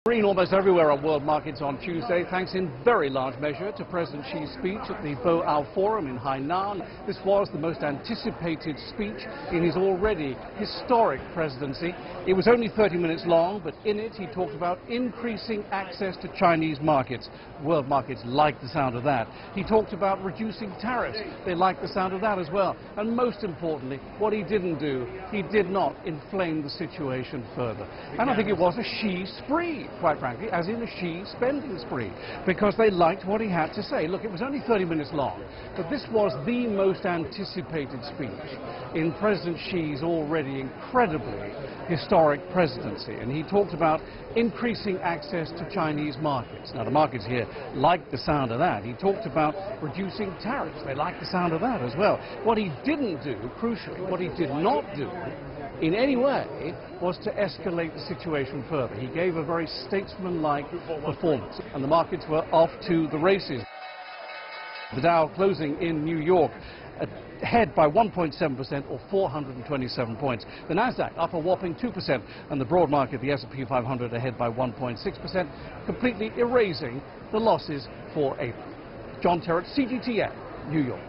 Green almost everywhere on world markets on Tuesday, thanks in very large measure to President Xi's speech at the Boao Forum in Hainan. This was the most anticipated speech in his already historic presidency. It was only 30 minutes long, but in it he talked about increasing access to Chinese markets. World markets like the sound of that. He talked about reducing tariffs. They like the sound of that as well. And most importantly, what he didn't do, he did not inflame the situation further. And I think it was a Xi spree, quite frankly, as in a Xi spending spree, because they liked what he had to say. Look, it was only 30 minutes long, but this was the most anticipated speech in President Xi's already incredibly historic presidency. And he talked about increasing access to Chinese markets. Now, the markets here like the sound of that. He talked about reducing tariffs. They like the sound of that as well. What he didn't do, crucially, what he did not do in any way was to escalate the situation further. He gave a very statesman-like performance, and the markets were off to the races. The Dow closing in New York ahead by 1.7% or 427 points. The Nasdaq up a whopping 2%, and the broad market, the S&P 500, ahead by 1.6%, completely erasing the losses for April. John Terrett, CGTN, New York.